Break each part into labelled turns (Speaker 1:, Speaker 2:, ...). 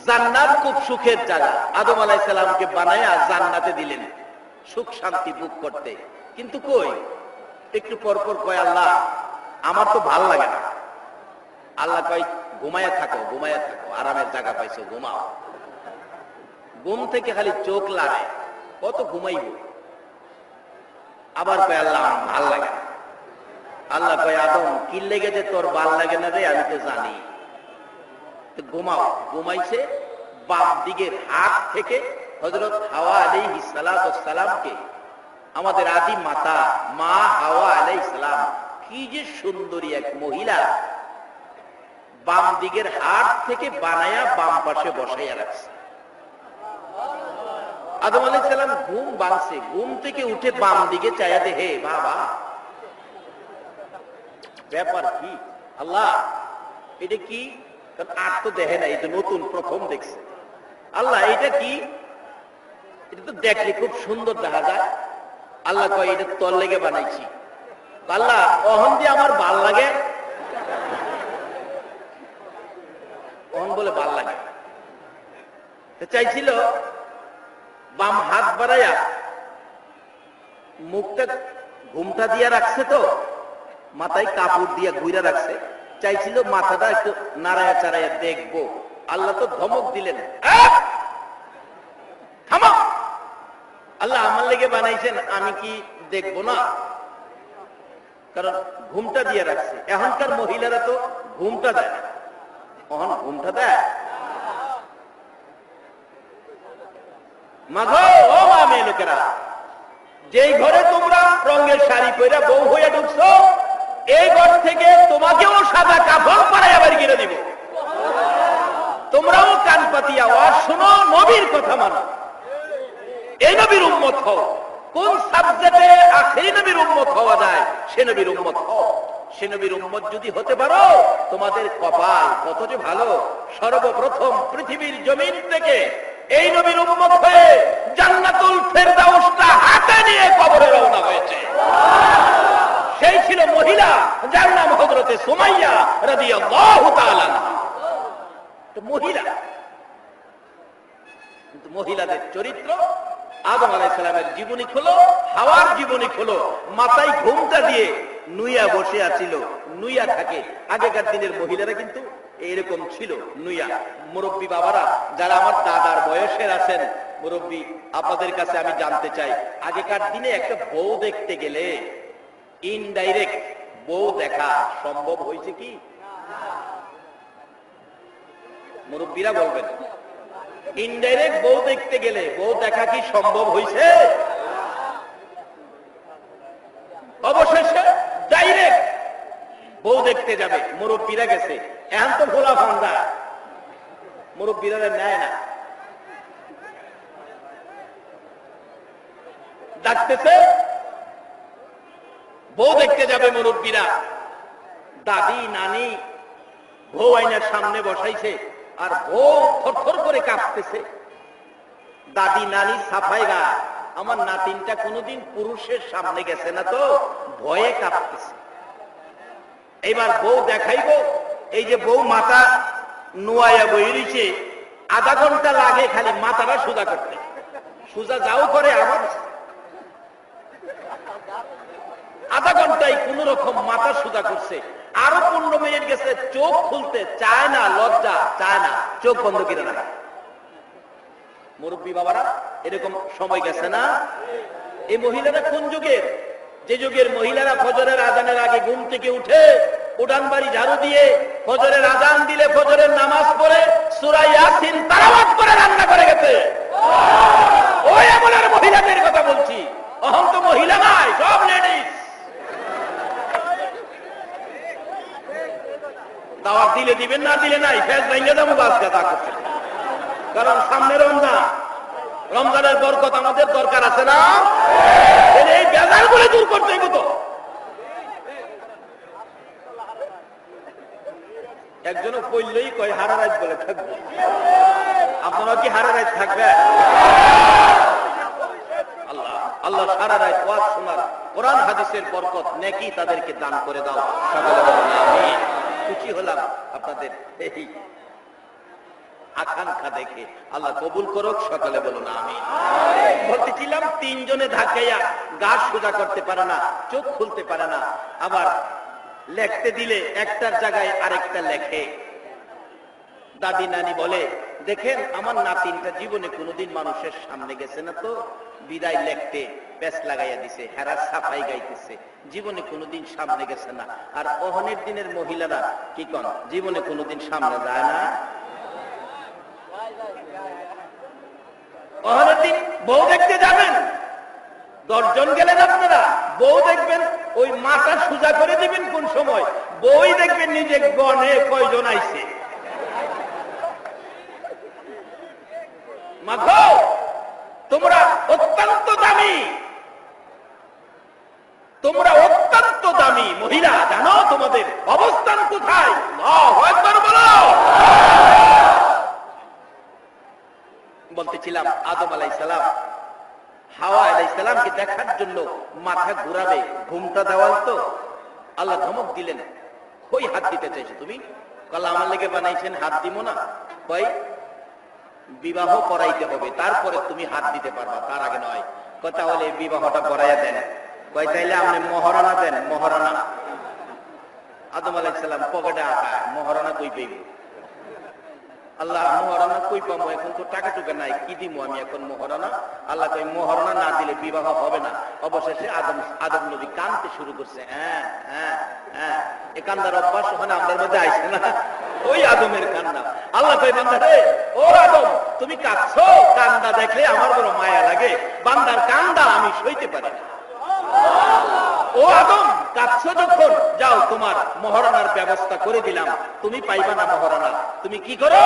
Speaker 1: জান্নাত খুব সুখের জায়গা, আদম আলাইহিস সালামকে বানায়া জান্নাতে দিলেন সুখ শান্তি ভোগ করতে। কিন্তু কই একটু পর পর কয় আল্লাহ আমার তো ভাল লাগে না। আল্লাহ কয় ঘুমায়া থাকো, ঘুমায়া থাকো, আরামের জায়গা পাইছো, ঘুমাও। ঘুম থেকে খালি চোখ লাড়ে, কত ঘুমাইব। আবার কয় আল্লাহ আমার ভাল লাগে না। আল্লাহ কয় আদম কি লেগে যে তোর ভাল লাগে না রে, আমি তো জানি। ঘুমাও। ঘুমাইছে। বাম দিকের হাত থেকে হযরত হাওয়া আলাইহিস সালামকে, আমাদের আদি মাতা মা হাওয়া আলাইহিস সালাম, কি যে সুন্দরী এক মহিলা, বাম দিকের হাত থেকে বানায়া বাম পাশে বসাইয়া রাখছে। আদম আলাইহিস সালাম ঘুম ভাঙছে, ঘুম থেকে উঠে বাম দিকে চাইয়া দেখে বাবা ব্যাপার কি আল্লাহ এটা কি, আর তো দেখে না, এটা নতুন প্রথম দেখছে। আল্লাহ এটা কি, এটা তো দেখলে খুব সুন্দর দেখা যায়। আল্লাহ কয় এটা তোর লেগে বানাইছি। আল্লাহ অহন দিয়ে আমার ভাল লাগে, অহন বলে ভাল লাগে। চাইছিল বাম হাত বাড়াইয়া মুখটা ঘুমটা দিয়া রাখছে, তো মাথায় কাপড় দিয়া ঘুরা রাখছে, চাইছিল মাথাটা একটু নাড়ায়া চাড়াইয়া দেখবো। আল্লাহ তো ধমক দিলেন, থামো। আল্লাহ আমার লেগে বানাইছেন, আমি কি দেখবো না? কারণ ঘুমটা দিয়ে রাখছে। এখনকার মহিলারা তো ঘুমটা দেয় না, কখন ঘুমটা দেয়? মাগো ও মা মেয়ে লোকেরা, যেই ঘরে তোমরা রঙের শাড়ি পরে বউ হয়ে ঢুকছো, এই ঘর থেকে তোমাকেও সাদা কাপড় পরাইয়া বাড়ি কিনে দিব। তোমরাও কান পাতিয়া ওয়াজ শোনো, নবীর কথা মানো, এই নবীর উম্মত হও। কোন সাবজেক্টে আখেরি নবীর উম্মত হওয়া যায়, সে নবীর উম্মত হও। সে নবীর উম্মত যদি হতে পারো, তোমাদের কপাল কত যে ভালো। সর্বপ্রথম পৃথিবীর জমিন থেকে এই নবীর উম্মত হয়ে জান্নাতুল ফেরদাউসটা হাতে নিয়ে কবরে রওনা হয়েছে। সেই ছিল মহিলা যার নাম হযরতে সুমাইয়া রাদিয়াল্লাহু তাআলা। মহিলা, কিন্তু মহিলাদের চরিত্র, আদম আলাইহিস সালামের জীবনী খোলো, হাওয়ার জীবনী খোলো, মাথায় ঘুমটা দিয়ে নুইয়া বসে আছিল, নুইয়া থাকে। আগেকার দিনের মহিলারা কিন্তু এরকম ছিল, নুইয়া। মুরব্বী বাবারা যারা আমার দাদার বয়সের আছেন, মুরব্বী আপনাদের কাছে আমি জানতে চাই, আগেকার দিনে একটা বউ দেখতে গেলে ইনডাইরেক্ট বউ দেখা সম্ভব হয়েছে কি? মুরব্বীরা বলবেন, ইনডাইরেক্ট বউ দেখতে গেলে বউ দেখা কি সম্ভব হয়েছে? অবশেষে ডাইরেক্ট বউ দেখতে যাবে। মুরব্বীরা গেছে, এখন তো ভোলা ফান্দা, মুরব্বীরা নেয় না, ডাকতেছে বউ দেখতে যাবে মুরব্বীরা। দাদি নানি বউ আয়নার সামনে বসাইছে, আর বউ থরথর করে কাঁপতেছে। দাদি নানি সাফাই গা, আমার নাতিনটা কোনোদিন পুরুষের সামনে গেছে না তো, ভয়ে কাঁপতেছে। এবার বউ দেখাইবো, এই যে বউ মাথা নোয়াইয়া বইরিছে, আধা ঘন্টা লাগে খালি মাথাটা সোজা করতে। সোজা যাও করে, আবার আধা ঘন্টায় কোন রকম মাথা সোজা করছে। আরো 15 মিনিট গেছে, চোখ খুলতে চায় না, লজ্জা চায় না, চোখ বন্ধ করে রাখা। মুরব্বী বাবারা এরকম সময় গেছে না? এই মহিলারা কোন যুগের? যে যুগের মহিলারা ফজরের আজানের আগে ঘুম থেকে উঠে উঠান বাড়ি ঝাড়ু দিয়ে ফজরের আজান দিলে ফজরের নামাজ পড়ে সূরা ইয়াসিন তেলাওয়াত করে রান্না করে গেছে। ওই আমলের মহিলাদের কথা বলছি। অহম তো মহিলা নাই, সব লেডিস। দাওয়াত দিলে দিবেন, না দিলে নাই, ফেজ ভেঙে যাবো বাস গাদা করছে। কারণ সামনে রমজান, রমজানের বরকত আমাদের দরকার আছে না? এই বেজার বলে দূর করতে হইব তো। একজনও কইলেই কয় হারা রাত বলে থাকবে। আপনারা কি হারা রাত থাকবে? আল্লাহ আল্লাহ সারা রাত ওয়াজ শোনার, কোরআন হাদিসের বরকত নেকি তাদেরকে দান করে দাও। সকলে বলুন আমিন। খুশি হলাম আপনাদের এই আকাঙ্ক্ষা দেখে। আল্লাহ কবুল করুক, সকালে বলুন আমিন। বলতেছিলাম তিনজনে ধাক্কাইয়া গা সোজা করতে পারে না, চোখ খুলতে পারে না, আবার লেখতে দিলে একটার জায়গায় আরেকটা লেখে। দাদি নানি বলে, দেখেন আমার নাতিনটা জীবনে কোনোদিন মানুষের সামনে গেছে না, তো বিদায় লেখতে পেস লাগাইয়া দিছে, হেরা সাফাই গাইতেছে, জীবনে কোনোদিন সামনে গেছে না। আর অহনের দিনের মহিলারা কি কন, জীবনে কোনোদিন সামনে যায় না। অহনের দিন বউ দেখতে যাবেন, 10 জন গেলেন আপনারা, বউ দেখবেন ওই মাথা সোজা করে দিবেন কোন সময়, বই দেখবেন নিজে গনে কয়জন আইছে। মাগো তোমরা অত্যন্ত দামি, তোমরা অত্যন্ত দামি মহিলা, জানো তোমাদের অবস্থান কোথায়? আল্লাহু আকবার বলো। বলতেছিলাম আদম আলাইহিস সালাম হাওয়া আলাইহিস সালামকে দেখার জন্য মাথা ঘুরাবে, ঘুমটা দেওয়াল তো, আল্লাহ ধমক দিলেন, কই হাত দিতে চাইছো তুমি? আল্লাহ আমার লেগে বানাইছেন, হাত দিব না। কই বিবাহ করাইতে হবে, তারপরে তুমি হাত দিতে পারবা, তার আগে নয়। কথা হলে বিবাহটা করাইয়া দেন। কই তাইলে আপনি মহারণা দেন, মহারণা। আদম আলাইহিস সালাম পকেটে আটা, মহারণা কই পাইব? আল্লাহ মহারণা কই পাবো, এখন তো টাকা টুকা নাই, কি দিব আমি এখন মহারণা? আল্লাহ কই মহারণা না দিলে বিবাহ হবে না। অবশেষে আদম নবী কাঁদতে শুরু করছে। হ্যাঁ হ্যাঁ হ্যাঁ, এই কান্দার অভ্যাস ওখানে আমাদের মধ্যে আইছে না, ওই আদমের কান্না। আল্লাহ কই বান্দা রে, ও আদম তুমি কাঁদছো, কান্দা দেখলে আমার বড় মায়া লাগে, বান্দার কান্দা আমি সইতে পারি না। ও আদম কাঁদছো যখন, যাও তোমার মহারণার ব্যবস্থা করে দিলাম, তুমি পাইবা না মহারণা। তুমি কি করো?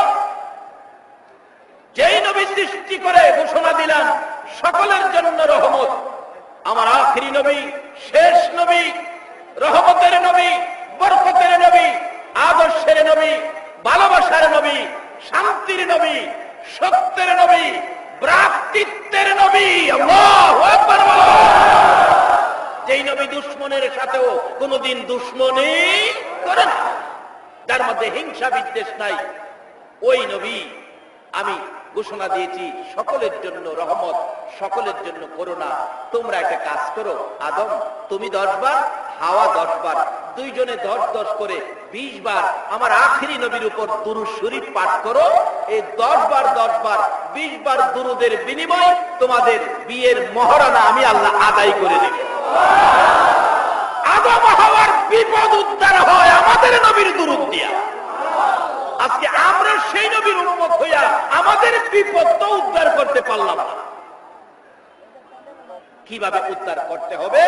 Speaker 1: যেই নবী সৃষ্টি করে ঘোষণা দিলাম সকলের জন্য রহমত, আমার আখিরি নবী, শেষ নবী, রহমতের নবী, বরকতের নবী, আদর্শের নবী, ভালোবাসার নবী, শান্তির নবী, সত্যের নবী, ভ্রাতৃত্বের নবী। আল্লাহু আকবার বলো। যেই নবী দুশ্মনের সাথেও কোনদিন দুশ্মনী করে না, যার মধ্যে হিংসা বিদ্বেষ নাই, ওই নবী আমি ঘোষণা দিয়েছি সকলের জন্য রহমত, সকলের জন্য করুণা। তোমরা একটা কাজ করো, আদম তুমি 10 বার, হাওয়া 10 বার, দুইজনে 10-10 করে 20 বার আমার আখিরি নবীর উপর দুরূদ শরীফ পাঠ করো। এই 10 বার 10 বার 20 বার দুরূদের বিনিময়ে তোমাদের বিয়ের মহারণা আমি আল্লাহ আদায় করে দেব। আদম হাওয়ার বিপদ উদ্ধার হয় আমাদের নবীর দুরূদ দিয়া। আজকে আমরা সেই নবীর উম্মত হইয়া আমাদের বিপদ তো উদ্ধার করতে পারলাম না। কিভাবে উদ্ধার করতে হবে?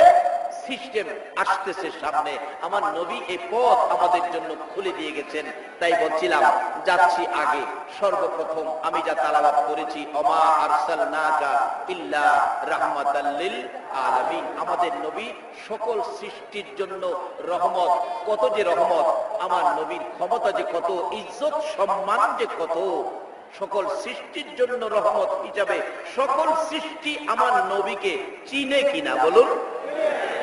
Speaker 1: সিস্টেম আসতেছে সামনে, আমার নবী এই পথ আমাদের জন্য খুলে দিয়ে গেছেন। তাই বলছিলাম যাচ্ছি আগে, সর্বপ্রথম আমি যা তালাওয়াত করেছি, ওমা আরসালনাকা ইল্লা রাহমাতাল লিল আলামিন, আমাদের নবী সকল সৃষ্টির জন্য রহমত। কত যে রহমত, আমার নবীর ক্ষমতা যে কত, ইজ্জত সম্মান যে কত, সকল সৃষ্টির জন্য রহমত হিসাবে সকল সৃষ্টি আমার নবীকে চিনে কিনা বলুন?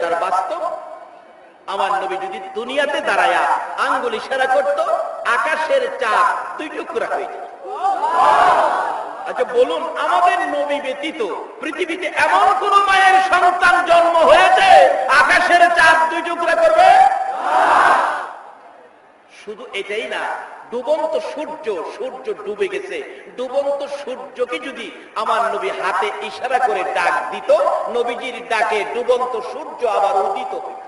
Speaker 1: তার বাস্তব আমার নবী যদি দুনিয়াতে দাঁড়ায়া আঙ্গুল ইশারা করত, আকাশের চাঁদ 2 টুকরা হয়ে যেত। আচ্ছা বলুন, আমাদের নবী ব্যতীত পৃথিবীতে এমন কোন মায়ের সন্তান জন্ম হয়েছে আকাশের চাঁদ 2 টুকরা করবে? শুধু এটাই না, ডুবন্ত সূর্য, সূর্য ডুবে গেছে, ডুবন্ত সূর্যকে যদি আমার নবী হাতে ইশারা করে ডাক দিত, নবীজির ডাকে ডুবন্ত সূর্য আবার উদিত হইত।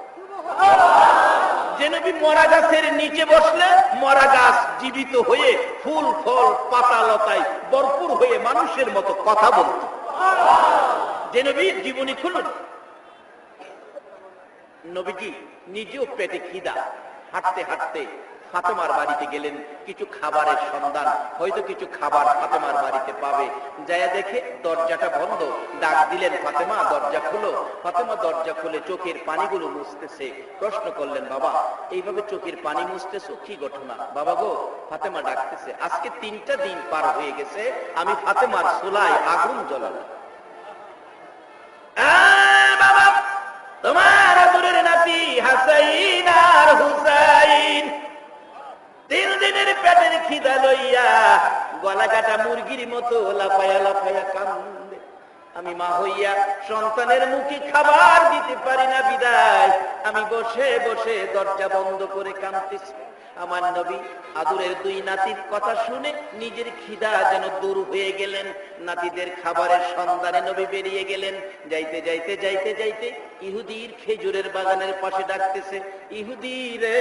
Speaker 1: যে নবী মরা গাছের নিচে বসলে মরা গাছ জীবিত হয়ে ফুল ফল পাতা লতায় ভরপুর হয়ে মানুষের মতো কথা বলত। যে নবীর জীবনী খুলুন, নবীজি নিজেও পেটে খিদা, হাঁটতে হাঁটতে ফাতেমার বাড়িতে গেলেন, কিছু খাবারের সন্ধান, হয়তো কিছু খাবার ফাতেমার বাড়িতে পাবে। যায়া দেখে দরজাটা বন্ধ, ডাক দিলেন, ফাতেমা দরজা খুলো। ফাতেমা দরজা খুলে চোখের পানিগুলো মুছতেছে। প্রশ্ন করলেন, বাবা এইভাবে চোখের পানি মুছতেছো, কি ঘটনা? বাবা গো, ফাতেমা ডাকতেছে, আজকে 3টা দিন পার হয়ে গেছে আমি ফাতেমার চুলায় আগুন জ্বলালাম। বাবা, তোমার আদরের নাতি হাসাইন আর হুসাইন 3 দিনের পেটের খিদা লইয়া গলা কাটা মুরগির মতো লাফায়া লাফায়া কান্দে। আমি মা হইয়া সন্তানের মুখে খাবার দিতে পারি না বিদায় আমি বসে বসে দরজা বন্ধ করে কাঁদতেছি। আমার নবী আদুরের দুই নাতির কথা শুনে নিজের খিদা যেন দূর হয়ে গেলেন। নাতিদের খাবারের সন্ধানে নবী বেরিয়ে গেলেন। যাইতে যাইতে যাইতে যাইতে ইহুদির খেজুরের বাগানের পাশে ডাকতেছে, ইহুদি রে,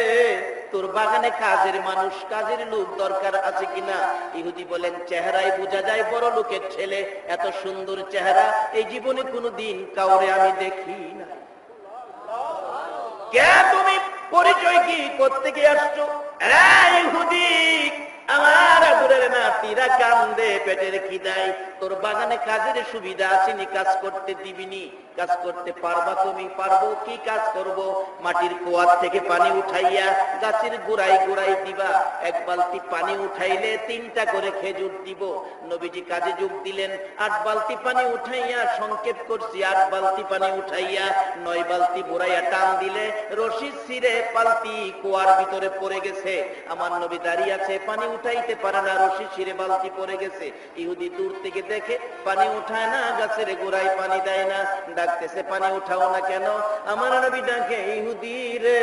Speaker 1: তোর বাগানে কাজের মানুষ, কাজের লোক দরকার আছে কিনা? ইহুদি বলেন, চেহারায় বোঝা যায় বড় লোকের ছেলে, এত সুন্দর চেহারা এই জীবনে কোনোদিন কাউরে আমি দেখি না। কে তুমি? পরিচয় কি? কোত্থেকে আসছো? ইহুদি, আমার আদরের নাতিরা কান্দে পেটের খিদায়, তোর বাগানে কাজের সুবিধা আসেনি, কাজ করতে দিবিনি? কাজ করতে পারবা তুমি? পারবো। কি কাজ করব? মাটির কুয়ার থেকে পানি উঠাইয়া গাছের গোড়ায় গোড়ায় দিবা। এক বালতি পানি উঠাইলে 3টা করে খেজুর দিব। নবীজি কাজে যোগ দিলেন। 8 বালতি পানি উঠাইয়া, সংক্ষেপ করছি, 8 বালতি পানি উঠাইয়া 9 বালতি গোড়াইয়া টান দিলে রশি ছিঁড়ে বালতি কুয়ার ভিতরে পড়ে গেছে। আমার নবী দাঁড়িয়ে আছে, পানি উঠাইতে পারে না, রশি ছিঁড়ে বালতি পড়ে গেছে। ইহুদি দূর থেকে দেখে, পানি উঠায় না, গাছের গোড়ায় পানি দেয় না, ডাকতেছে, পানি উঠাও না কেন? আমার নবী ডাকে, ইহুদি রে,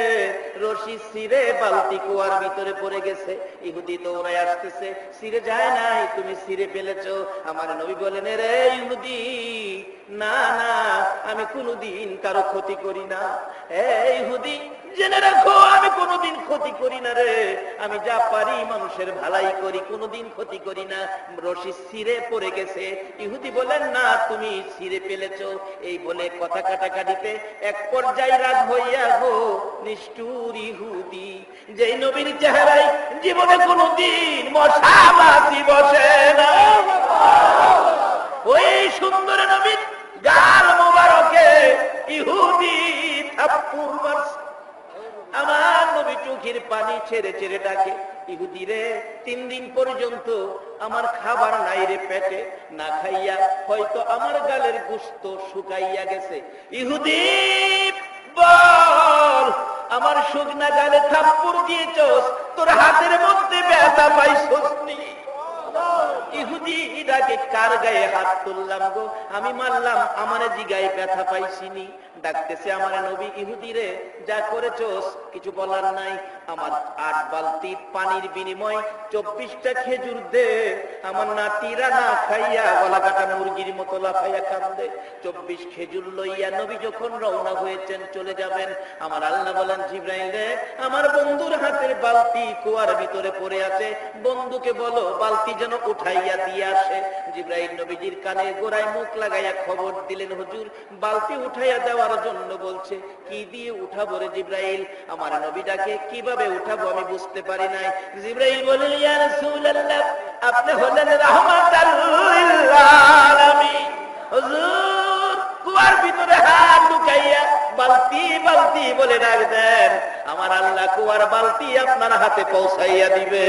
Speaker 1: রশি ছিঁড়ে বালতি কুয়ার ভিতরে পড়ে গেছে। ইহুদি দৌড়ায় আসতেছে, ছিঁড়ে যায় নাই, তুমি ছিঁড়ে ফেলেছো। আমার নবী বলেন, রে ইহুদি, না না, আমি কোনোদিন কারো ক্ষতি করি না। ইহুদি, জেনে রাখো, আমি কোনোদিন ক্ষতি করি না রে, আমি যা পারি মানুষের ভালাই করি, কোনোদিন ক্ষতি করি না। রশি ছিঁড়ে পড়ে গেছে। ইহুদি বলেন, না, তুমি ছিঁড়ে ফেলেছো। এই বলে কথা কাটাকাটিতে এক পর্যায়ে রাগ হইয়া গো নিষ্ঠুর ইহুদি, যেই নবীর চেহারায় জীবনে কোনোদিন মশা মাছি বসে না, ওই সুন্দর নবীর গাল মোবারকে ইহুদি থাপ্পড় মারছে। আমার নবী চোখের পানি ছেড়ে ছেড়ে ডাকে, ইহুদি রে, 3 দিন পর্যন্ত আমার খাবার নাই রে পেটে, না খাইয়া হয়তো আমার গালের গোশত শুকাইয়া গেছে। ইহুদি বল, আমার শুকনা গালে থাপ্পড় দিয়েছস, তোর হাতের মধ্যে ব্যথা পাইছস নি? ইহুদি ডাকে, কার গায়ে হাত তুললাম গো? আমি মারলাম, আমার জিগায় ব্যথা পাইছিনি। ডাকতেছে, আমার নবী, ইহুদি রে, যা করেছস কিছু বলার নাই। আমার 8 বালতি পানির বিনিময় 24টা খেজুর দে। আমার নাতিরা না খাইয়া গলা কাটা মুরগির মতো লাফাইয়া কান্দে। 24 খেজুর লইয়া নবী যখন রওনা হয়েছেন, চলে যাবেন, আমার আল্লাহ বলেন, জিবরাইল রে, আমার বন্ধুর হাতের বালতি কুয়ার ভিতরে পড়ে আছে, বন্ধুকে বলো বালতি যেন উঠাইয়া দিয়ে আসে। জিবরাইল নবীজির কানে গোড়ায় মুখ লাগাইয়া খবর দিলেন, হুজুর বালতি উঠাইয়া দেওয়ার জন্য বলছে। কি দিয়ে উঠাবো রে জিবরাইল? আমার নবী ডাকে, কিভাবে উঠাবো আমি বুঝতে পারি নাই। জিবরাইল বলেন, ইয়া রাসূলুল্লাহ, আপনি হলেন রাহমাতাল লিল আলামিন। হুজুর কুয়ার ভিতরে হাত ঢুকাইয়া বালতি বালতি বলে ডাক দেন, আমার আল্লাহ কুয়ার বালতি আপনার হাতে পৌঁছাইয়া দিবে।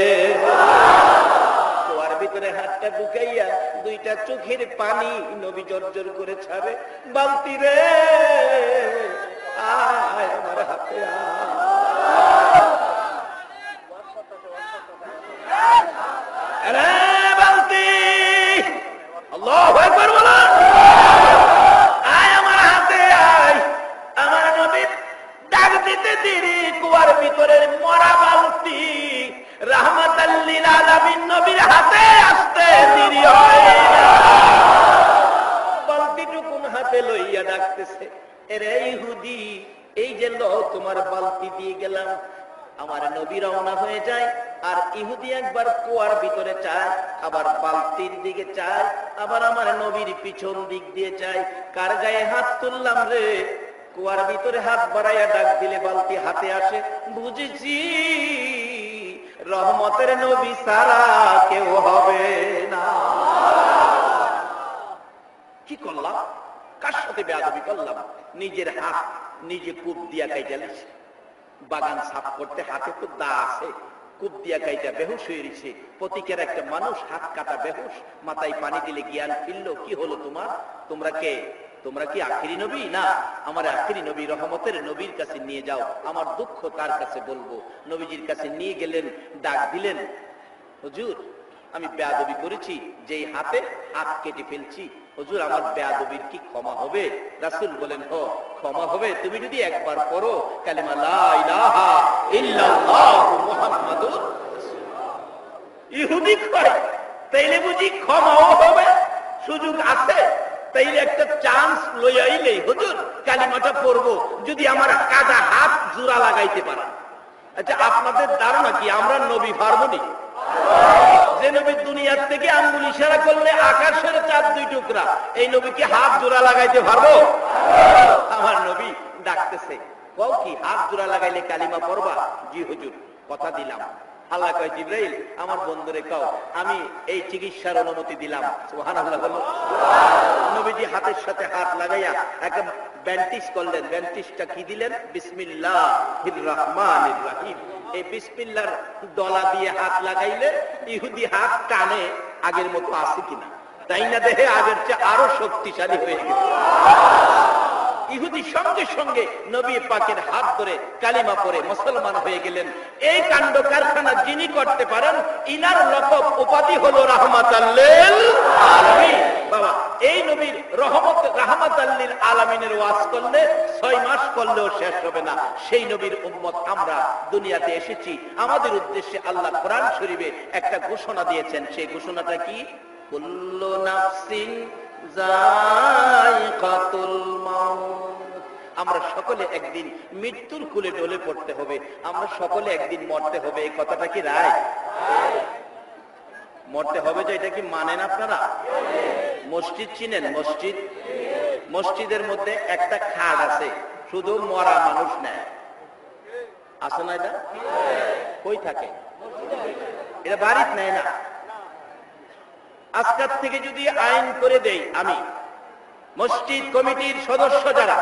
Speaker 1: কুয়ার ভিতরে হাতটা ঢুকাইয়া 2টা চোখের পানি নবী জর্জর করে ছাড়ে, বালতি রে, আয় আমার হাতে আয় বালতি, আল্লাহু আকবার বলেন, আয় আমার হাতে আয়। আমার নবী ডাক দিতে দেরি, কুয়ার ভিতরে মরা বালতি রাহমাতাল লিল আলামিন নবীর হাতে আসতে দেরি হয় না। বালতিটুকুন হাতে লইয়া ডাকতেছে, এরে ইহুদি, এই যে লও তোমার বালতি দিয়ে গেলাম। আমার নবী রওনা হয়ে যায়, আর ইহুদি একবার কুয়ার ভিতরে চায়, আবার বালতির দিকে চায়, আবার আমার নবীর পিছন দিক দিয়ে চায়। কার গায়ে হাত তুললাম রে? কুয়ার ভিতরে হাত বাড়াইয়া ডাক দিলে বালতি হাতে আসে। বুঝেছি, রহমতের নবী সারা কেউ হবে না। কি করলাম? কার সাথে বেয়াদবি করলাম? নিজের হাত নিজে কূপ দিয়া কাইটা লিছে। বাগান সাফ করতে হাতে তো দা আছে, কূপ দিয়া কাইটা বেহুশ হয়ে গেছে। প্রতীকের একটা মানুষ হাত কাটা বেহুশ, মাথায় পানি দিলে জ্ঞান ফিরল। কি হলো তোমার? তোমরা কি আখিরি নবী? না, আমার আখিরি নবী রহমতের নবীর কাছে নিয়ে যাও, আমার দুঃখ তার কাছে বলবো। নবীজির কাছে নিয়ে গেলেন, ডাক দিলেন, হুজুর আমি বেয়াদবি করেছি, যেই হাতে হাত কেটে ফেলছি, হুজুর আমার বেয়াদবির কি ক্ষমা হবে? রাসূল বলেন, ও ক্ষমা হবে তুমি যদি একবার পড়ো কালিমা লা ইলাহা ইল্লাল্লাহু মুহাম্মাদুর। ইহুদি কয় তাইলে বুঝি ক্ষমাও হবে? সুযোগ আছে, তাইলে একটা চান্স লইয়াইলেই হুজুর কালিমাটা পড়বো, যদি আমার কাটা হাত জোড়া লাগাইতে পারে। আচ্ছা আপনাদের ধারণা কি আমরা নবী পারবনি? যে নবী দুনিয়ার থেকে আঙ্গুল ইশারা করলে আকাশের চাঁদ দুই টুকরা, এই নবীকে হাত জোড়া লাগাইতে পারবো? আমার নবী ডাকতেছে, কও কি হাত জোড়া লাগাইলে কালিমা পড়বা? জি হুজুর, কথা দিলাম। আল্লাহ কয়, জিবরাইল আমার বন্ধুরে কও আমি এই চিকিৎসার অনুমতি দিলাম। সুবহানাল্লাহ বলো। নবীজি হাতের সাথে হাত লাগাইয়া একটা ব্যান্টিজ করলেন। ব্যান্টিজটা কি দিলেন? বিসমিল্লাহির রহমানির রহিম। এই বিসমিল্লাহর ডলা দিয়ে হাত লাগাইলে ইহুদি হাত কানে আগের মতো আছে কিনা, তাই না দেহে আগের চেয়ে আরো শক্তিশালী হয়ে গেছে। ইহুদি সঙ্গে সঙ্গে নবী পাকের হাত ধরে কালিমা পড়ে মুসলমান হয়ে গেলেন। এই কাণ্ড কারখানা যিনি করতে পারেন, ইনার লকব উপাধি হলো রাহমাতাল লিল আলামিন। বাবা, এই নবীর রাহমাতাল লিল আলামিনের ওয়াজ করলে 6 মাস করলেও শেষ হবে না। সেই নবীর উম্মত আমরা দুনিয়াতে এসেছি। আমাদের উদ্দেশ্যে আল্লাহ কোরআন শরীফে একটা ঘোষণা দিয়েছেন। সেই ঘোষণাটা কি? কুল্লু নাফসিন যায়িকাতুল মাউত। আমরা সকলে একদিন মৃত্যুর কুলে ডলে পড়তে হবে, আমরা সকলে একদিন মরতে হবে। এই কথাটা কি রায়? মরতে হবে যে, এটা কি মানেন আপনারা? মসজিদ চিনেন? মসজিদ, মসজিদের মধ্যে একটা খাট আছে, শুধু মরা মানুষ নেয়, আছে না? এটা কই থাকে? এটা বাড়িতে নেয় না। আজকাল থেকে যদি আইন করে দেই, আমি মসজিদ কমিটির সদস্য যারা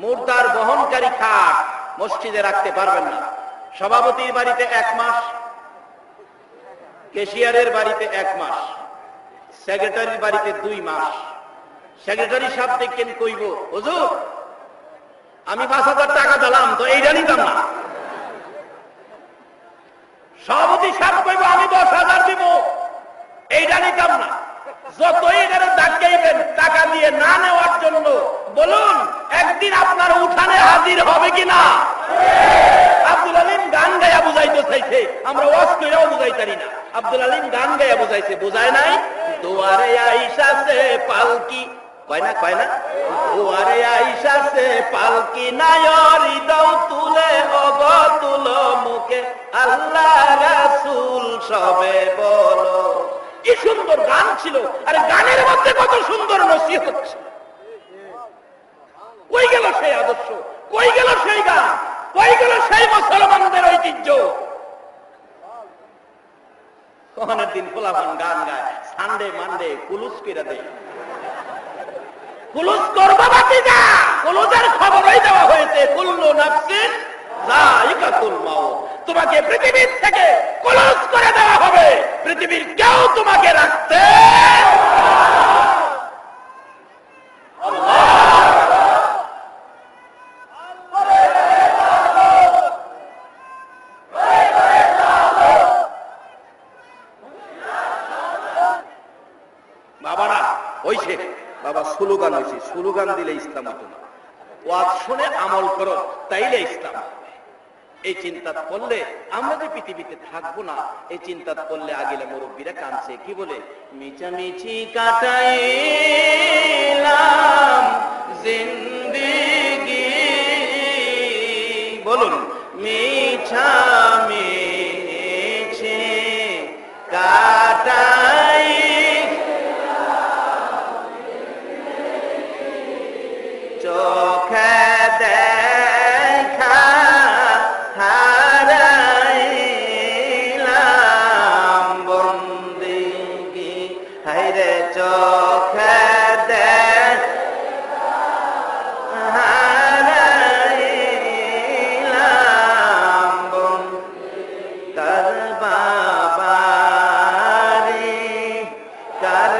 Speaker 1: মুর্দার বহনকারী খাট মসজিদে রাখতে পারবেন না। সভাপতির বাড়িতে 1 মাস, ক্যাশিয়ারের বাড়িতে 1 মাস, সেক্রেটারির বাড়িতে 2 মাস। সেক্রেটারি সাহেব দেখেন কইব, হুজুর আমি 5,000 টাকা দিলাম তো এইটা নিতাম না। সভাপতি সাহেব কইব আমি 10,000 দিব, এইটা নিতাম না। যতই এখানে ডাকাইবেন টাকা দিয়ে না নেওয়ার জন্য, বলুন একদিন আপনার উঠানে হাজির হবে কিনা? আব্দুল আলিম গান গায়া বুঝাইতে চাইছে, আমরা ওয়াজ কইরাও বুঝাইতারি না। আব্দুল আলিম গান গায়া বুঝাইছে, বুঝায় নাই? দুয়ারে আইসাছে পালকি, কয় না? কয় না? দুয়ারে আইসাছে পালকি, নায়রি দাও তুলে অগ তুলো মুখে, আল্লাহ রাসূল সবে বলো। কি সুন্দর গান ছিল, আরে গানের মধ্যে কত সুন্দর নসিহত ছিল। কই গেল সেই আদর্শ? কই গেল সেই গান? কই গেল সেই মুসলমানদের ঐতিহ্য? কোরআনের দিন পোলাপান গান গায়, সানডে মানডে কুলুস কইরা দেয়। কুলুস করবা বাতিজা, কুলুসের খবরই দেওয়া হয়েছে, কুল্লু নাফসিন যায়িকাতুল মাউত। তোমাকে পৃথিবীর থেকে কুলুস করে দেওয়া হবে, পৃথিবীর কেউ তোমাকে রাখতে বাবারা হইছে। বাবা স্লোগান হয়েছে, স্লোগান দিলে ইসলাম হতো না। ওয়াজ শুনে আমল করো, তাইলে ইসলাম। এই চিন্তা করলে আমরা যে পৃথিবীতে থাকবো না, এই চিন্তা করলে আগেলে মুরব্বীরা কাঁদছে, কি বলে? মিছামিছি কাটাইলাম জিন্দেগি, বলুন মিছামিছি কাটাই, চোখে দেখা হারাইলাম বন্দেগি, হায়রে চোখে দেখা হারাইলাম বন্দেগি, কার বাবারে কার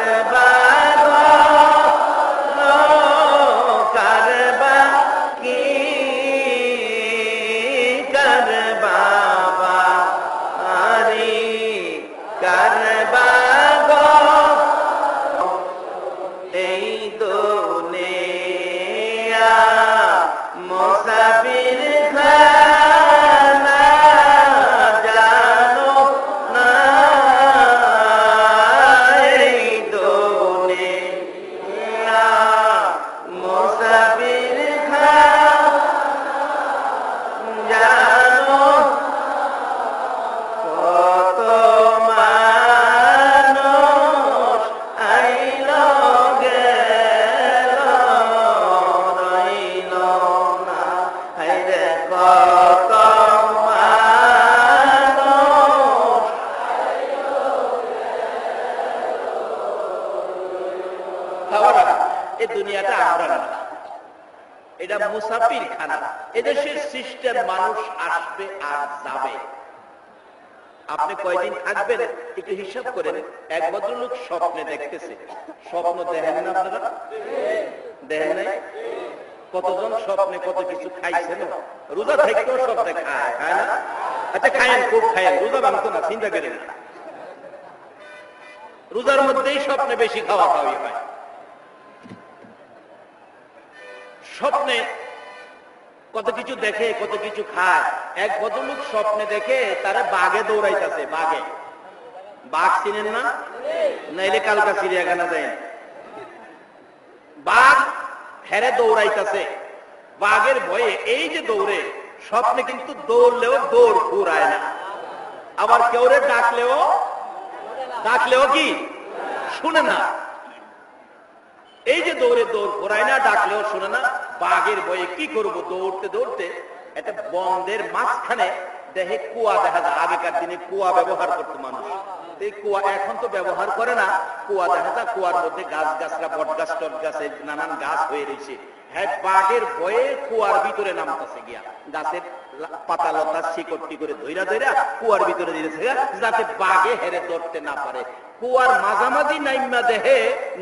Speaker 1: কার এই দুনিয়াটা আমরা না, এটা মুসাফির খানা। এদেশের সিস্টেম, মানুষ আসবে আর যাবে। আপনি কয়দিন থাকবেন একটু হিসাব করেন। এক ভদ্রলোক স্বপ্নে দেখতেছে, স্বপ্ন দেখেন না আপনারা? দেখেন নাই? কতজন স্বপ্নে কত কিছু খাইছেন? রোজা থাকতেও স্বপ্নে খায়, খায় না? আচ্ছা খায়েন, খুব খায়েন, রোজা ভাঙতো না, চিন্তা করেন না। রোজার মধ্যেই স্বপ্নে বেশি খাওয়া খাওয়াই হয়। স্বপ্নে কত কিছু দেখে, কত কিছু খায়। এক ভদ্রলোক স্বপ্নে দেখে তারা বাঘে দৌড়াইতেছে। বাঘে, বাঘ চিনেন না? নাইলে কালকা চিড়িয়াখানা যায়। বাঘ হেরে দৌড়াইতেছে, বাঘের ভয়ে এই যে দৌড়ে, স্বপ্নে কিন্তু দৌড়লেও দৌড় ফুরায় না, আবার কেউ ডাকলেও কি শুনে না। এই যে দৌড়ে দৌড় ফুরায় না, ডাকলেও শুনে না। বাঘের ভয়ে কি করব, দৌড়তে দৌড়তে একটা বন্ধের মাঝখানে দেখে কুয়া দেখা যায়। আগেকার দিনে কুয়া ব্যবহার করতো মানুষ, এই কুয়া এখন তো ব্যবহার করে না। কুয়া দেখা যায়, কুয়ার মধ্যে গাছ গাছরা, বট গাছ, টট গাছ, নানান গাছ হয়ে রয়েছে। হ্যাঁ, বাঘের ভয়ে কুয়ার ভিতরে নামতেছে গিয়া, গাছের পাতা লতা শিকড়টি করে ধইরা ধইরা কুয়ার ভিতরে দিয়েছে, যাতে বাঘে হেরে ধরতে না পারে। কুয়ার মাঝামাঝি নাইমা দেহে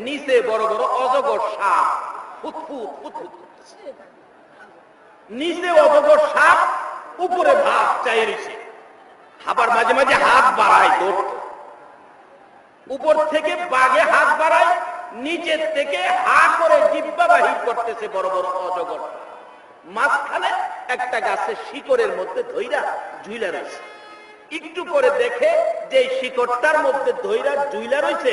Speaker 1: নিচে বড় বড় অজগর সাপ ফুটফুট ফুটফুট, নিচে অজগর সাপ, উপরে ভাত চাই রয়েছে। আবার মাঝে মাঝে হাত বাড়ায় দৌড়, উপর থেকে বাঘে হাত বাড়ায়, নিচের থেকে হা করে জিহ্বা বাহির করতেছে বড় বড় অজগর। মাঝখানে একটা গাছের শিকড়ের মধ্যে ধইরা ঝুইলা রয়েছে। একটু করে দেখে যে শিকড়টার মধ্যে ধইরা ঝুইলা রয়েছে,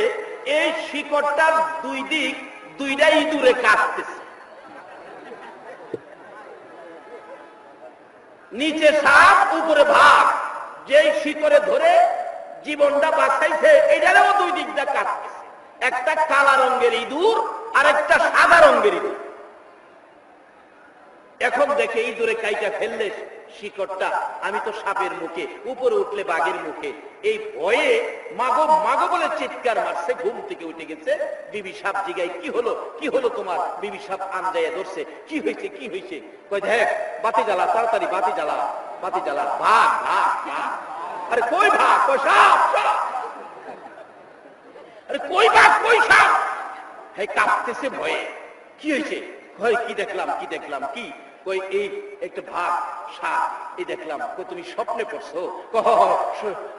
Speaker 1: এই শিকড়টার দুই দিক দুইটা ইঁদুরে কাটতেছে। নিচে সাপ, উপরে ভাগ। যেই শিকড়ে ধরে জীবনটা বাঁচাইছে, এটারও দুই দিকটা কাটতেছে। একটা কালা রঙের ইঁদুর আর একটা সাদা রঙের ইঁদুর। এখন দেখে ইঁদুরে কাইটা ফেললে শিকড়টা, আমি তো সাপের মুখে, উপরে উঠলে বাঘের মুখে। এই ভয়ে মাগো মাগো বলে চিৎকার মারছে। ঘুম থেকে উঠে গেছে। বিবি সাপ জিগাই, কি হলো, কি হলো তোমার? বিবি সাপ আন্দাইয়া ধরছে, কি হয়েছে, কি হয়েছে? কই দেখ, বাতি জ্বালা, তাড়াতাড়ি বাতি জ্বালা, বাতি জ্বালা। ভাগ ভাগ ভাগ। আরে কই ভাগ? কই সাপ, সাপ। আরে কই ভাগ, কই সাপ? হ্যাঁ, কাঁপতেছে ভয়ে। কি হয়েছে? ভয়, কি দেখলাম, কি দেখলাম, কি? কই এই একটা ভাগ সাপ, এই দেখলাম। কই তুমি স্বপ্নে পড়ছো?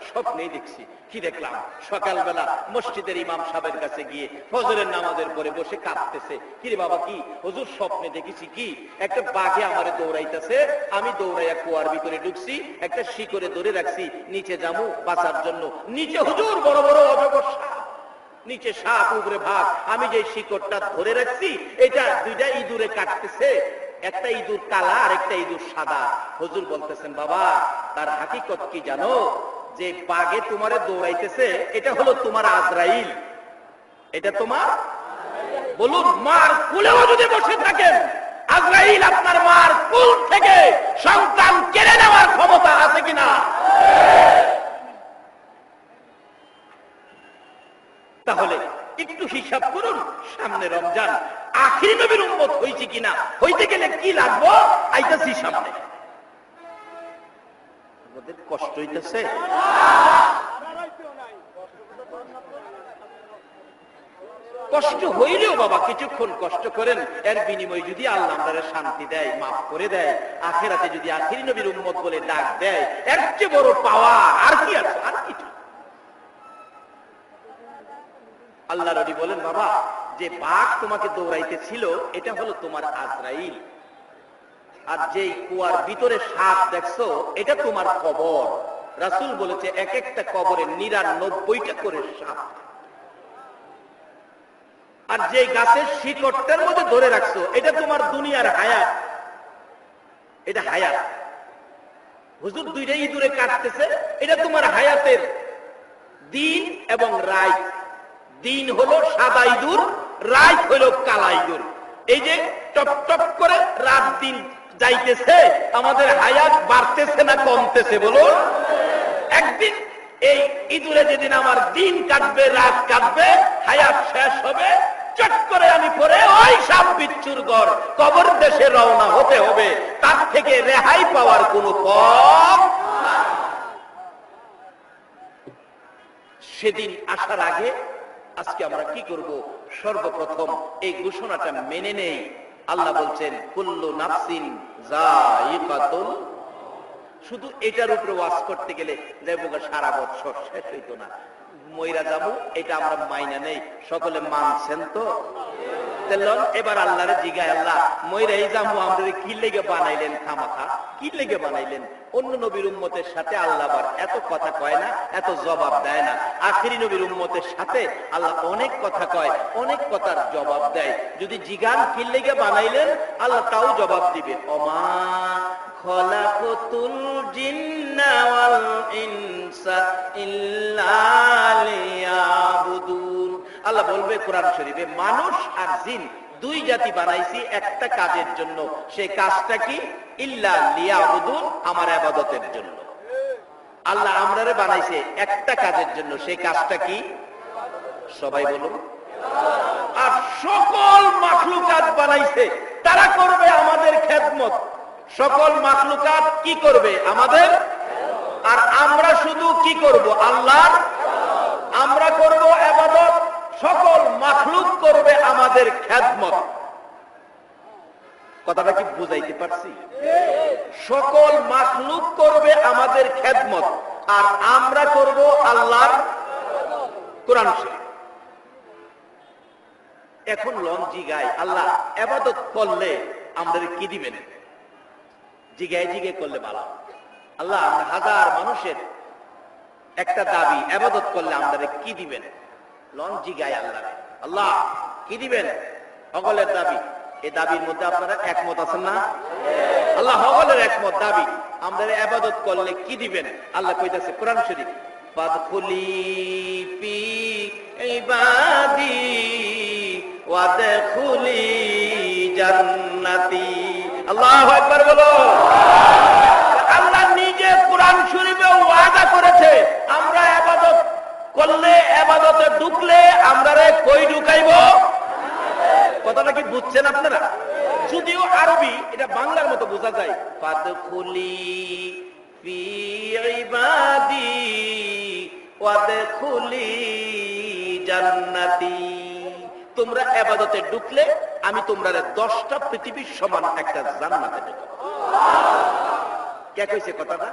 Speaker 1: স্বপ্নেই দেখছি। কি দেখলাম? সকালবেলা মসজিদের ইমাম সাহেবের কাছে গিয়ে ফজরের নামাজের পরে বসে কাঁদতেছে। কিরে বাবা, কি? হুজুর স্বপ্নে দেখেছি কি একটা বাঘে আমারে দৌড়াইতেছে, আমি দৌড়াইয়া কুয়ার ভিতরে ঢুকছি, একটা শিকড়ে ধরে রাখছি, নিচে যাবো বাঁচার জন্য। নিচে হুজুর বড় বড় অজগর সাপ, নিচে সাপ, উপরে ভাগ। আমি যে শিকড়টা ধরে রাখছি, এটা দুইটা ইঁদুরে কাটতেছে। একটা ইঁদুর কালা আর একটা ইঁদুর সাদা। হুজুর বলতেছেন, বাবা তার হাকিকত কি জানো? যে বাঘে তোমারে দৌড়াইতেছে, এটা হলো তোমার আজরাইল। এটা তোমার, বলুন, মার কুলেও যদি বসে থাকেন, আজরাইল আপনার মার কুল থেকে সন্তান কেড়ে নেওয়ার ক্ষমতা আছে কিনা? তাহলে একটু হিসাব করুন, সামনে রমজান, আখিরি নবীর উম্মত হইছে কিনা, হইতে গেলে কি লাগবো আইতাছি সামনে। আমাদের কষ্ট হইতেছে, কষ্ট হইলেও বাবা কিছুক্ষণ কষ্ট করেন। এর বিনিময়ে যদি আল্লাহ আমাদের শান্তি দেয়, মাফ করে দেয়, আখিরাতে যদি আখিরি নবীর উম্মত বলে ডাক দেয়, এর চেয়ে বড় পাওয়া আর কি আছে? আর কিছু। আল্লাহ নবী বলেন, বাবা যে বাঘ তোমাকে দৌড়াইতেছিল, এটা হলো তোমার আজরাইল। আর যেই কুয়ার ভিতরে সাপ দেখছো, এটা তোমার কবর। রাসূল বলেছে, এক একটা কবরে ৯৯টা করে সাপ। আর যে গাছের শিকড়টার মধ্যে ধরে রাখছো, এটা তোমার দুনিয়ার হায়াত, এটা হায়াত। হুজুর দুইটা ইঁদুরে কাটতেছে, এটা তোমার হায়াতের দিন এবং রাত। দিন হলো সাদা ইঁদুর, রাত হলো কালা ইঁদুর। এই যে টপ টপ করে রাত দিন যাইতেছে, আমাদের হায়াত বাড়তেছে না কমতেছে? বলুন। একদিন এই ইঁদুরে যেদিন আমার দিন কাটবে, রাত কাটবে, হায়াত শেষ হবে, চট করে আমি পরে ওই সাপ বিচ্ছুর ঘর কবর দেশে রওনা হতে হবে, তার থেকে রেহাই পাওয়ার কোনো পথ নাই। সেদিন আসার আগে আজকে আমরা কি করব? সর্বপ্রথম এই ঘোষণাটা মেনে নেই। আল্লাহ বলছেন কুল্লু নাফসিন যায়িকাতুল। শুধু এটার উপরে ওয়াজ করতে গেলে দেখবো সারা বছর শেষ হইতো না। মইরা যাবো এটা আমরা মাইনা নেই, সকলে মানছেন তো? এবার আল্লাহরে জিগায়, আল্লাহ মইরাই যাবো আমরা কি লেগে বানাইলেন? খামাখা কি লেগে বানাইলেন? অন্য নবীর উম্মতের সাথে আল্লাহ আবার এত কথা কয় না, এত জবাব দেয় না। আখিরি নবীর উম্মতের সাথে আল্লাহ অনেক কথা কয়, অনেক কথার জবাব দেয়। যদি জিগান কি লেগে বানাইলেন, আল্লাহ তাও জবাব দিবে, ওমা খলাকতুল জিন্না ওয়াল ইনসা ইল্লা লিয়াবুদুন। আল্লাহ বলবে কোরআন শরীফে, মানুষ আর জিন দুই জাতি বানাইছি একটা কাজের জন্য। সেই কাজটা কি? ইল্লা লিয়াবুদুন, আমার ইবাদতের জন্য। আল্লাহ আমরারে বানাইছে একটা কাজের জন্য, সেই কাজটা কি? সবাই বলুন। আর সকল মাখলুকাত বানাইছে, তারা করবে আমাদের খেদমত। সকল মাখলুকাত কি করবে? আমাদের। আর আমরা শুধু কি করব? আল্লাহর। আমরা করব ইবাদত, সকল মাখলুক করবে আমাদের খেদমত। কথাটা কি বুঝাইতে পারছি? সকল মাখলুক করবে আমাদের খেদমত, আর আমরা করব আল্লাহর কোরআন শরীফ। এখন লং জিগায়, আল্লাহ ইবাদত করলে আমাদের কি দিবেন? জিগায় জিগায় করলে ভালো। আল্লাহ আমরা হাজার মানুষের একটা দাবি, ইবাদত করলে আমাদের কি দিবেন? লং জিগায় আল্লাহ, আল্লাহ কি দিবেন? সকলের দাবি। এই দাবির মধ্যে আপনারা একমত আছেন না? আল্লাহ সকলের একমত দাবি, আমাদের ইবাদত করলে কি দিবেন? আল্লাহ কইতাছে কোরআন শরীফ, ফাদখুলি ফি ইবাদি ওয়াদখুলি জান্নাতি। আল্লাহু আকবার বলো। আল্লাহ নিজে কোরআন শরীফে ওয়াদা করেছে, আমরা ইবাদত করলে, ইবাদতে ঢুকলে আমরারে কই ঢুকাইব? কথাটা কি বুঝছেন আপনারা? যদিও আরবি, এটা বাংলার মতো বোঝা যায়। ফাদখুলি ফি ইবাদি ওয়াদখুলি জান্নাতি। তোমরা ইবাদতে ঢুকলে আমি তোমরারে 10টা পৃথিবীর সমান একটা জান্নাতে ঢুকাবো। কে কইছে কথাটা?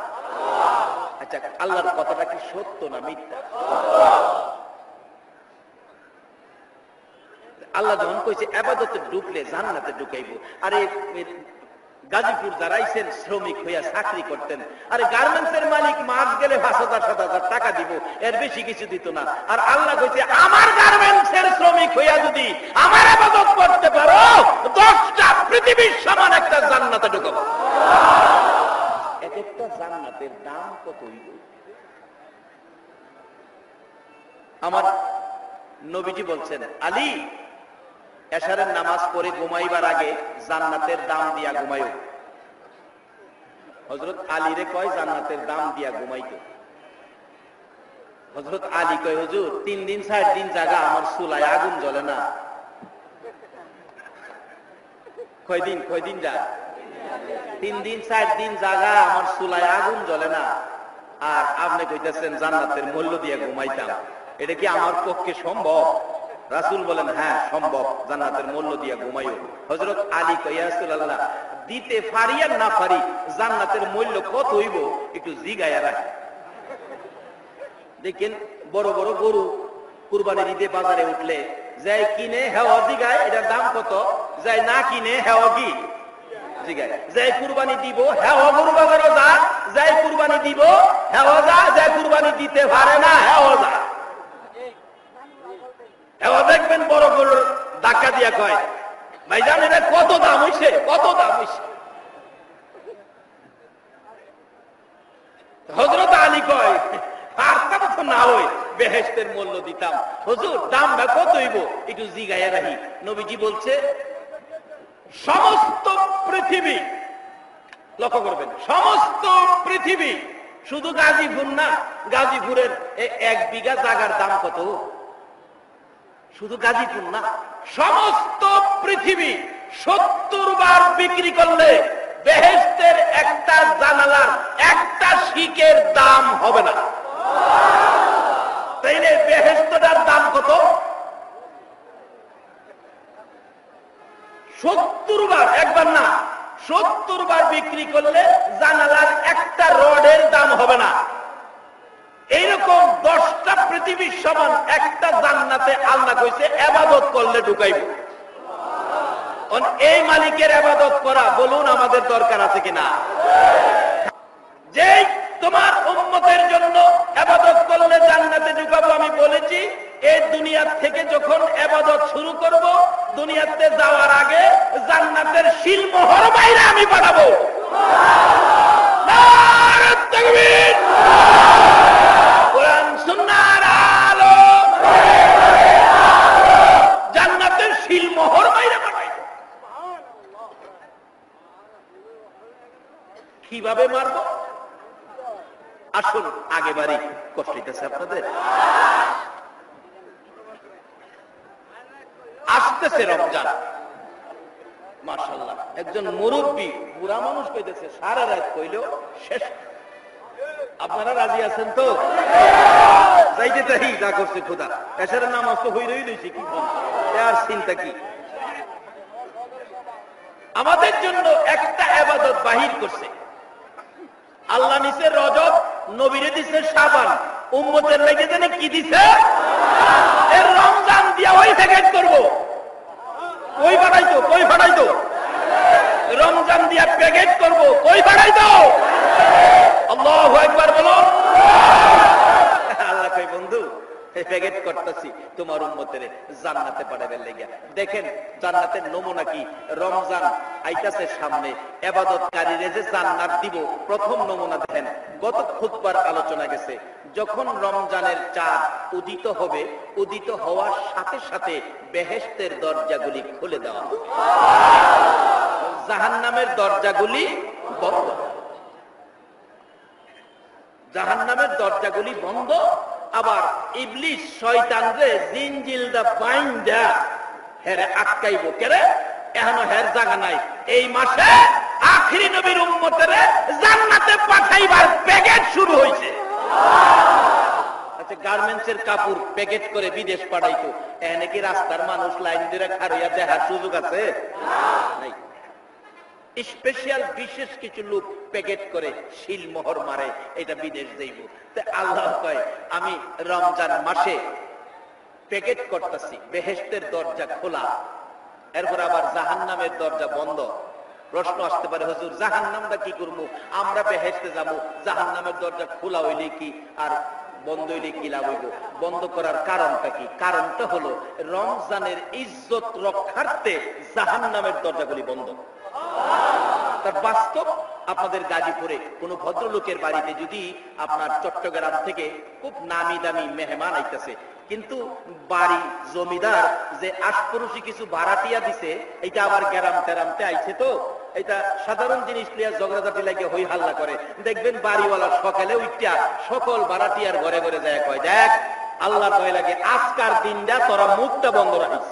Speaker 1: আচ্ছা, আল্লাহর কথাটা কি সত্য না মিথ্যা? আল্লাহ যখন কইছে ইবাদতে ঢুকলে জান্নাতে ঢুকাইবো। আরে গাজীপুর যারা আইছেন শ্রমিক হইয়া চাকরি করতেন, আরে গার্মেন্টসের মালিক মাস গেলে 5,000-7,000 টাকা দিব, এর বেশি কিছু দিত না। আর আল্লাহ কইছে আমার গার্মেন্টসের শ্রমিক হইয়া যদি আমার ইবাদত করতে পারো, 10টা পৃথিবীর সমান একটা জান্নাতে ঢুকাবো। এক একটা জান্নাতের দাম কত হইব? আমার নবীজি বলছেন, আলী এশারের নামাজ পড়ে ঘুমাইবার আগে জান্নাতের দাম দিয়া ঘুমাইও। হযরত আলী রে কয় জান্নাতের দাম দিয়া ঘুমাইতো। হযরত আলী কয়, হুজুর 3 দিন 4 দিন জাগা আমার চুলায় আগুন জ্বলে না। কয়দিন যা? 3 দিন 4 দিন জাগা আমার চুলায় আগুন জ্বলে না, আর আপনি কইতেছেন জান্নাতের মূল্য দিয়া ঘুমাইতাম। এটা কি আমার পক্ষে সম্ভব? রাসূল বলেন, হ্যাঁ সম্ভব, জান্নাতের মূল্য দিয়া ঘুমাইও। হযরত আলী কয়, ইয়া রাসূলুল্লাহ, দিতে পারি আর না পারি, জান্নাতের মূল্য কত হইব একটু জিগায়া রাখি। দেখেন বড় বড় গরু কুরবানির ঈদে বাজারে উঠলে যাই কিনে হেওয়া জিগায় এটার দাম কত, যাই না কিনে হেওয়া কি জিগায়। যাই কুরবানি দিব হেওয়া গরু বাজারও যা, যাই কুরবানি দিব হেওয়া যা, যাই কুরবানি দিতে পারে না হেওয়া যা। হেওয়া দেখবেন বড় গরুর ধাক্কা দিয়া কয়, ভাইজান এটা কত দাম হইছে, কত দাম হইছে। হযরত আলী কয়, পারতাম তো না হই, বেহেশতের মূল্য দিতাম। হুজুর দামটা কত হইব একটু জিগায়া রাখি। নবীজি বলছে, সমস্ত পৃথিবী, লক্ষ্য করবেন, সমস্ত পৃথিবী, শুধু গাজীপুর না, গাজীপুরের 1 বিঘা জায়গার দাম কত? শুধু গাজীপুর না, সমস্ত পৃথিবী 70 বার বিক্রি করলে বেহেশতের একটা জানালার একটা শিকের দাম হবে না। তাইলে বেহেশতটার দাম কত? 70 বার, একবার না 70 বার বিক্রি করলে জানালার একটা রডের দাম হবে না। এইরকম 10টা পৃথিবীর সমান একটা জান্নাতে আল্লাহ কইছে ইবাদত করলে ঢুকাইব। এই মালিকের ইবাদত করা বলুন আমাদের দরকার আছে কিনা? যেই তোমার উম্মতের জন্য ইবাদত করলে জান্নাতে ঢুকাবো আমি বলেছি, এই দুনিয়া থেকে যখন ইবাদত শুরু করব, দুনিয়াতে যাওয়ার আগে জান্নাতের শিলমোহর বাইরে আমি পাঠাবো। নারে তাকবীর, কোরআন সুন্নাহর আলো, জান্নাতের শিলমোহর বাইরে পাঠাইব। কিভাবে মারব? আসুন আগে বাড়ি, কষ্ট হইতেছে আপনাদের। আসতেছে রমজান, মাশাআল্লাহ একজন মুরব্বী বুড়া মানুষ কইতেছে সারা রাত কইলেও শেষ। আপনারা রাজি আছেন তো? যাইতে তাই যা করছে খোদা, এসার নামাজ তো হই রই লইছে, কি আর চিন্তা কি? আমাদের জন্য একটা ইবাদত বাহির করছে আল্লাহ। নিচে রজব, নবীরে দিছে শাবান, উম্মতের লাগি জানে কি দিছে? এর রমজান দিয়া ওই প্যাকেট করব। কই বাড়াইতো, কই বাড়াইতো? রমজান দিয়া প্যাকেট করব, কই বাড়াইতো? আল্লাহু আকবার বলো। আল্লাহ কই বন্ধু এই প্যাকেট করতেছি তোমার উম্মতের জান্নাতে পাঠাবেন লাগা। দেখেন জান্নাতের নমুনা কি? রমজান আইতাছে সামনে, ইবাদতকারীরে যে জান্নাত দিব প্রথম নমুনা দেখেন। গত খুতবার আলোচনা গেছে, যখন রমজানের চাঁদ উদিত হবে, উদিত হওয়ার সাথে সাথে বেহেশতের দরজাগুলি খুলে দেওয়া হবে, জাহান্নামের দরজাগুলি বন্ধ। জাহান্নামের দরজাগুলি বন্ধ। আবার ইবলিস শয়তানরে জিনজিলদা বাইন্দা হেরে আটকাইব। কেরে? এখনো হের জায়গা নাই। এই মাসে আখিরি নবীর উম্মতের জান্নাতে পাঠাইবার প্যাকেট শুরু হয়েছে। আচ্ছা, গার্মেন্টসের কাপড় প্যাকেট করে বিদেশ পাঠাইতো, এখানে কি রাস্তার মানুষ লাইন ধরে খাড়িয়া দেখার সুযোগ আছে? নাই। স্পেশাল বিশেষ কিছু লোক প্যাকেট করে শিলমোহর মারে, এটা বিদেশ যাইব। আল্লাহ কয় আমি রমজান মাসে প্যাকেট করতেছি, বেহেশতের দরজা খোলা, এরপর আবার জাহান্নামের দরজা বন্ধ। প্রশ্ন আসতে পারে, হুজুর জাহান্নামটা কি করবো? আমরা বেহেশতে যাবো, জাহান্নামের দরজা খোলা হইলে কি আর বন্ধ হইলে কি লাভ হইব? বন্ধ করার কারণটা কি? কারণটা হলো রমজানের ইজ্জত রক্ষার্থে জাহান্নামের দরজাগুলি বন্ধ। তার বাস্তব আপনাদের গাজীপুরে কোন ভদ্রলোকের বাড়িতে যদি আপনার চট্টগ্রাম থেকে খুব নামি দামি মেহমান আইতেছে, কিন্তু বাড়ি জমিদার যে আশপড়শি কিছু ভাড়াটিয়া দিছে, এটা আবার গ্যারাম টেরামতে আইছে, তো এটা সাধারণ জিনিস লিয়া ঝগড়াঝাটি লাগে হই হাল্লা করে। দেখবেন বাড়িওয়ালা সকালে উঠিয়া সকল ভাড়াটিয়ার ঘরে ঘরে যায় কয়, দেখ আল্লাহর দয়া লাগে আজকার দিনটা তোরা মুখটা বন্ধ রাখিস।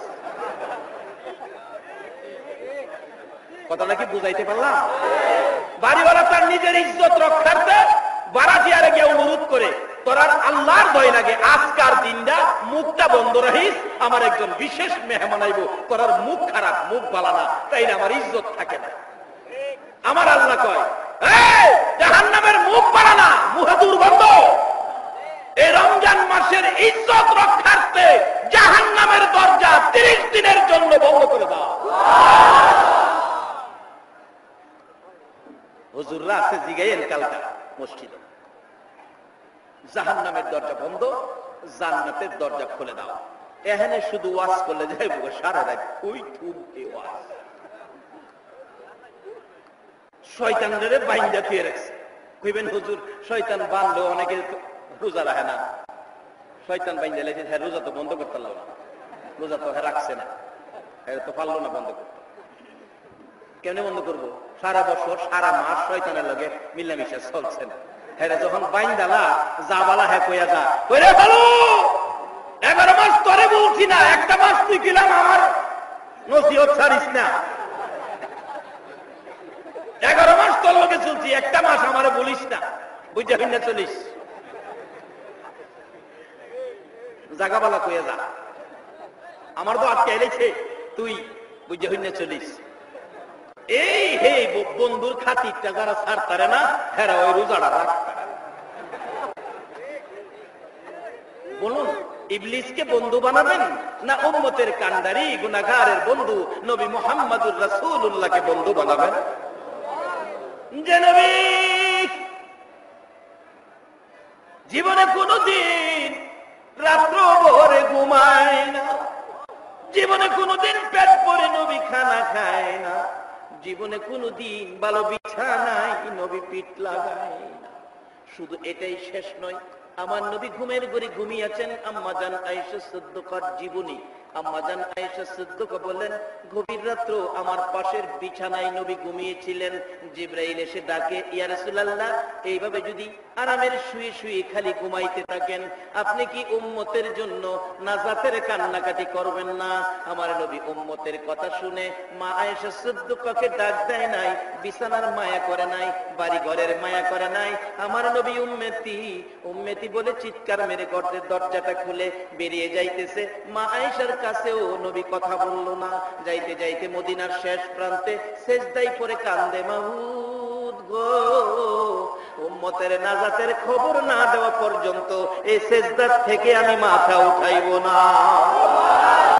Speaker 1: কথাটা কি বুঝাইতে পারলাম? বাড়িওয়ালা তার নিজের ইজ্জত রক্ষার্থে ভাড়াটিয়ারে গিয়ে অনুরোধ করে, তোরা আল্লাহর দয়া লাগে আজকার দিনটা মুখটা বন্ধ রাখিস, আমার একজন বিশেষ মেহমান আইব, তোরার মুখ খারাপ, মুখ ভালো না, তাই না আমার ইজ্জত থাকে না। আমার আল্লাহ কয়, জাহান্নামের মুখ ভালো না, মুখে দুর্গন্ধ। এই রমজান মাসের ইজ্জত রক্ষার্থে জাহান্নামের দরজা 30 দিনের জন্য বন্ধ করে দাও। হুজুররা আছে জিগাইয়েন কালকা মসজিদে, জাহান্নামের দরজা বন্ধ, জান্নাতের দরজা খুলে দাও। এখানে শুধু ওয়াজ করলে যাইব সারা রাত ওই ঠুমতে ওয়াজ। শয়তানরে বাইন্দা থুয়ে রাখছে। কইবেন হুজুর শয়তান বানলো, অনেকে রোজা রাখে না। শয়তান বাইন্দা লেগেছে, হ্যাঁ রোজা তো বন্ধ করতে পারলো না, রোজা তো রাখছে না, তো পারলো না বন্ধ করতে। কেমনে বন্ধ করবো? সারা বছর সারা মাস শয়তানের লগে মিলামিশা চলছে না। হ্যাঁ যখন বাইন্দালা যা বালা হ্যাঁ কইয়া যা কইরে ভালো 11 মাস তোরে বলছি না, একটা নসিহত ছাড়িস না। 11 মাস তোর লগে চলছি, একটা মাস আমারে বলিস না, বুঝা হইনা চলিস। জাগাবালা কইয়া যা, আমার তো আটকে এলেছে, তুই বুঝা হইনা চলিস। এই হে বন্ধুর খাতিরটা যারা ছাড়তারে না, হেরা ওই রোজাটা রাখতারে। বলুন, ইবলিসকে বন্ধু বানাবেন না উম্মতের কান্ডারি গুনাহগারের বন্ধু নবী মুহাম্মদুর রাসূলুল্লাহকে বন্ধু বানাবেন? যে নবী জীবনে কোনদিন রাত্র ভরে ঘুমায় না, জীবনে কোনদিন পেট ভরে নবী খানা খায় না, জীবনে কোনদিন ভালো বিছানায় নবী পিঠ লাগায় না। শুধু এটাই শেষ নয়, আমার নবী ঘুমের ঘরে ঘুমিয়েছেন। আম্মা জান আয়েশা সিদ্দিকার জীবনী, আম্মা জান আয়েশা সিদ্দিকা বলেন, গভীর রাত্র আমার পাশের বিছানায় নবী ঘুমিয়েছিলেন। জিবরাইল এসে ডাকে, ইয়া রাসূলুল্লাহ, এইভাবে যদি আরামের শুয়ে শুয়ে খালি ঘুমাইতে থাকেন, আপনি কি উম্মতের জন্য নাজাতের কান্নাকাটি করবেন না? আমার নবী উম্মতের কথা শুনে মা আয়েশা সিদ্দিকাকে ডাক দেয় নাই, বিছানার মায়া করে নাই, বাড়ি ঘরের মায়া করে নাই। আমার নবী উম্মতি উম্মতি বলে চিৎকার মেরে ঘরের দরজাটা খুলে বেরিয়ে যাইতেছে। মা আয়েশার কাছেও নবী কথা বলল না। যাইতে যাইতে মদিনার শেষ প্রান্তে সেজদায় পড়ে কান্দে, মাহবুব গো, উম্মতের নাজাতের খবর না দেওয়া পর্যন্ত এই সেজদার থেকে আমি মাথা উঠাইব না।